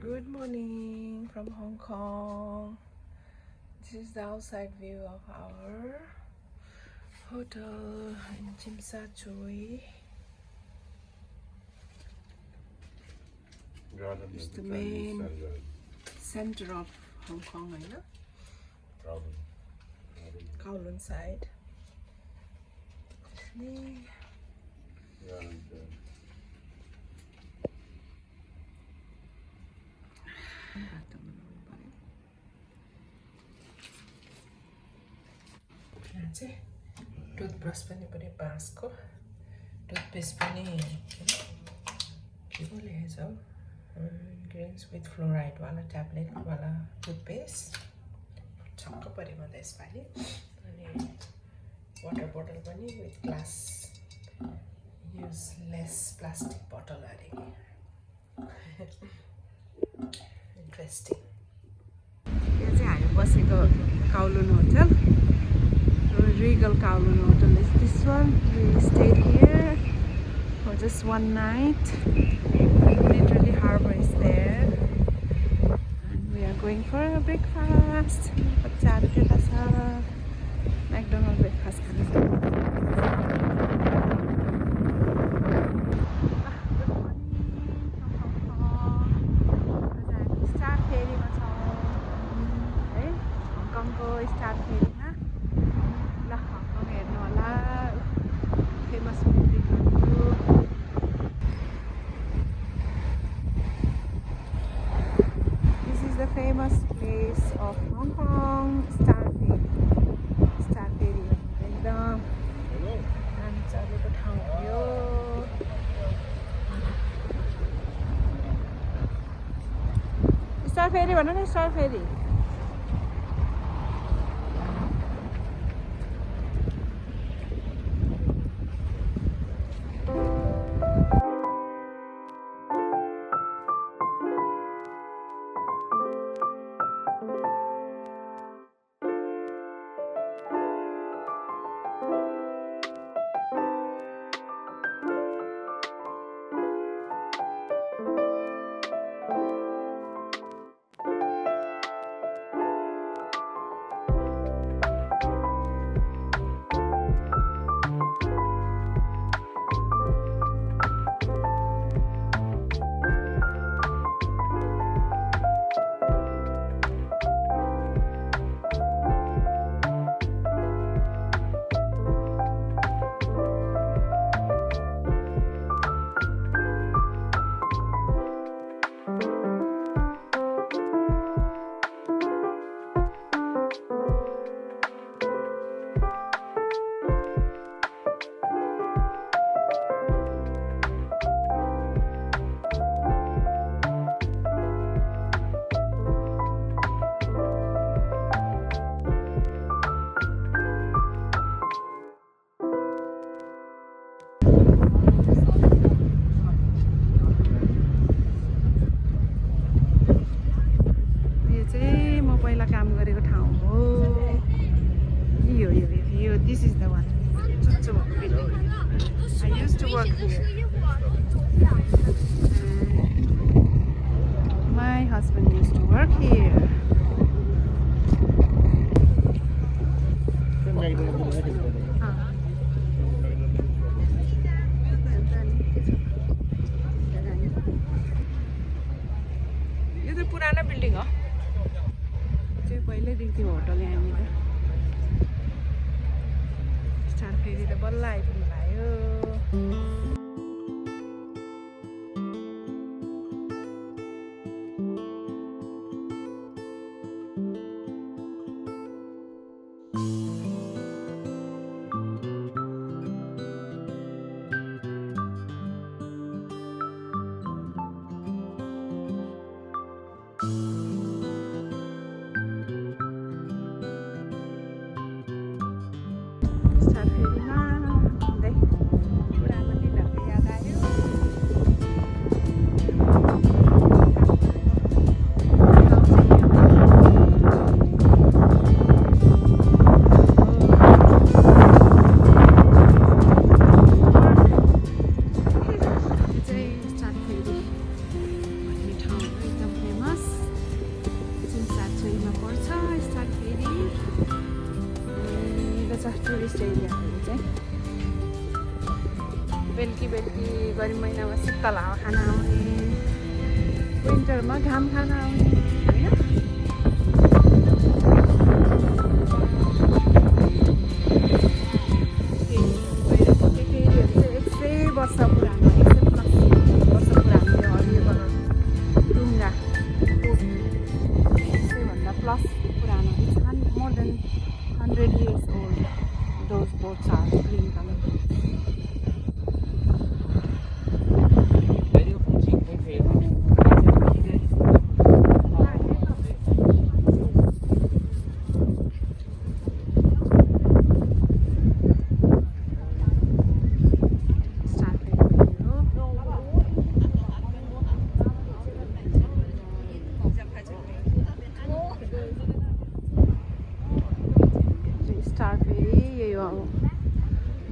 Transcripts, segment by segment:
Good morning from Hong Kong. This is the outside view of our hotel in Tsui. It's the main center of Hong Kong, I know. Kowloon side. Toothbrush पनि बाँसको toothpaste पनि के को लेखेछ हौ greens with fluoride वाला tablet वाला toothpaste छक्क परे म त यसपालि अनि water bottle पनि with glass useless plastic bottle अरे interesting यो चाहिँ हामी बसेको Kowloon hotel. Regal Kowloon Hotel is this one. We stayed here for just one night. Literally harbour is there, and we are going for a breakfast. McDonald's breakfast. Good morning from Hong Kong. Star Ferry ma chhau. Hong Kong ko Star Ferry. Famous movie. This is the famous place of Hong Kong, Star Ferry. Star Ferry. एकदम हामी चलेको ठाउँ हो यो Star Ferry भन न Star Ferry. This is the one. I used to work here. My husband used to work here. यो चाहिँ पुरानो बिल्डिङ हो चाहिँ पहिल्यैदेखि थियो होटल यहाँनिर Star Ferry त बल्ल आइपुग्नु भयो Star Ferry na, puran Manila. Tourist एरियाहरू चाहिँ बेलुकी गर्मी महिनामा शीतल हावा खान आउने, विन्टरमा घाम खान आउने होइन। फेरिहरू चाहिँ 100 वर्ष पुरानो, 100+ वर्ष पुरानो यो हरियो कलर डुङ्गा बोट 100भन्दा प्लस पुरानो। It's more than 100 years old. Those boats are green color.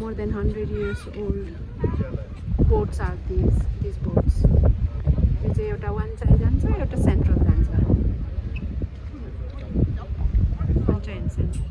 More than 100 years old boats are these boats. यो चाहिँ एउटा wanchai जान्छ, एउटा सेन्ट्रल जान्छ। wanchai and central.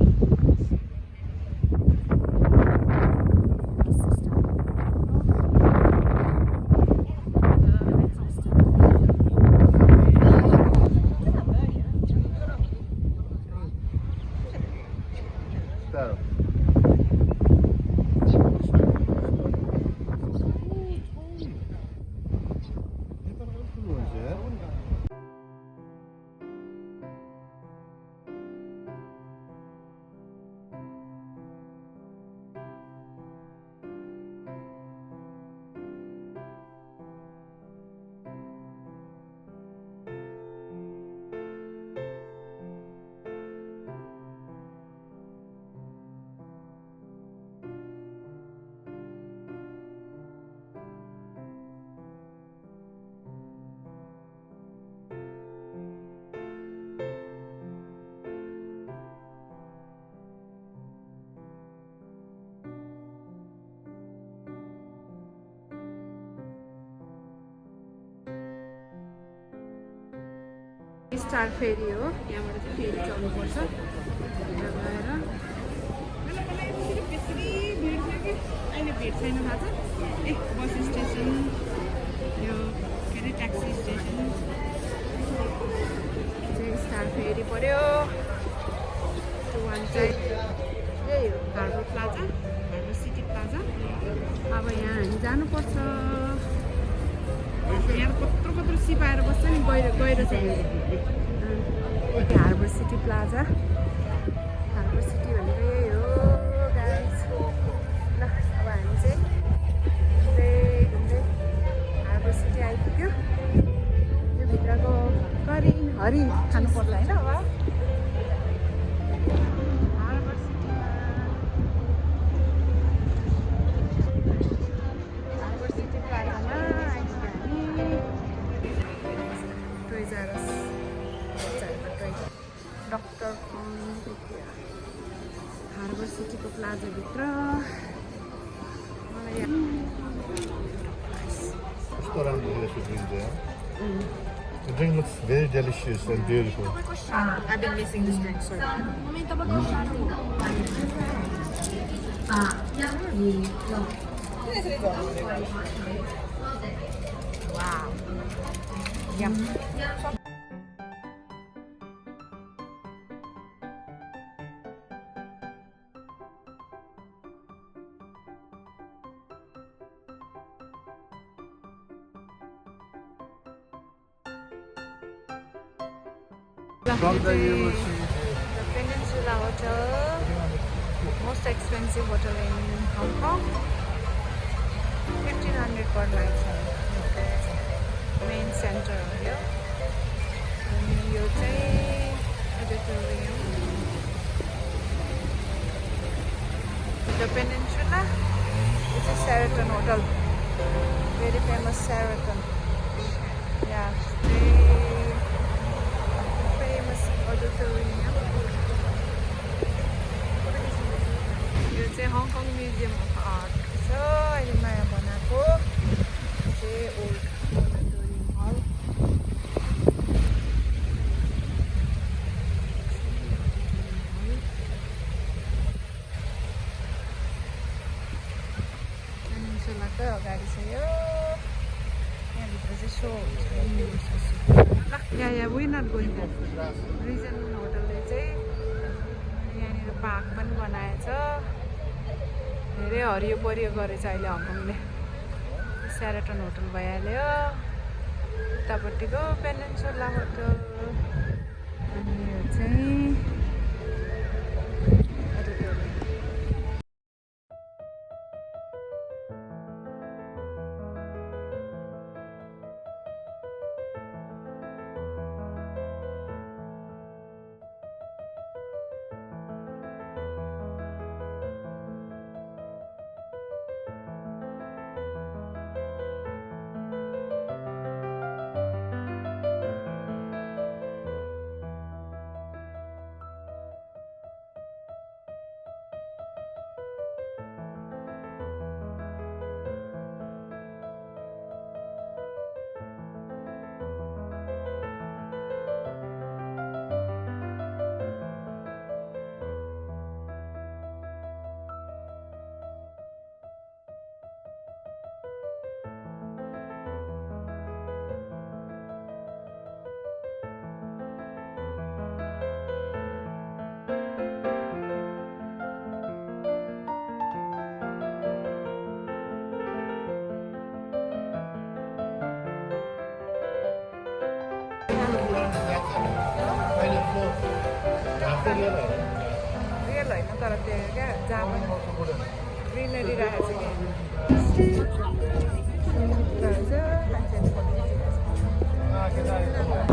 स्टार फेरी हो, यहाँबाट चाहिँ फेरी चढ्नुपर्छ। त्यहाँ गएर बेसी भिड थियो कि अहिले भिड छैन थाहा छ। बस स्टेसन, यो के अरे ट्याक्सी स्टेसन चाहिँ स्टार फेरी पऱ्यो। त्यो wanchai यही हो, harbour plaza, harbour city plaza. अब यहाँ हामी जानुपर्छ। यहाँ कत्रो सिपाएर बस्छ नि, गहिरो छ। Harbour city plaza, harbour city भनेको यही हो गाइस। ल अब हामी चाहिँ घुम्दै हार्बर सिटी आइपुग्यो। यो भित्रको हरि खानु पर्ला होइन। अब हार्बर सिटी प्लाजामा आइपुग्यो हामी। डक्टर हार्बर सिटीको प्लाजाभित्र मलाई The drink looks very delicious and beautiful. I've been missing this drink so wow. Yum. From there you will see the Peninsula Hotel, most expensive hotel in Hong Kong. 1500 per night. Main center here. And यो चाहिँ auditorium. The Peninsula. This is Sheraton Hotel. Very famous Sheraton. Yeah. Auditorium. यो चाहिँ Hong Kong Museum of Art छ। अहिले नयाँ बनाएको चाहिँ old auditorium hall. yeah, we're not going there. Reason होटलले चाहिँ यहाँनिर पार्क पनि बनाएछ धेरै हरियो परियो गरेछ अहिले हङकङले स्याराटन होटल भइहाल्यो उतापट्टिको पेनिन्सुला होटल अनि यो चाहिँ रियल होइन तर त्यो क्या जहाँ पनि ग्रिनरी राखेको छ क्या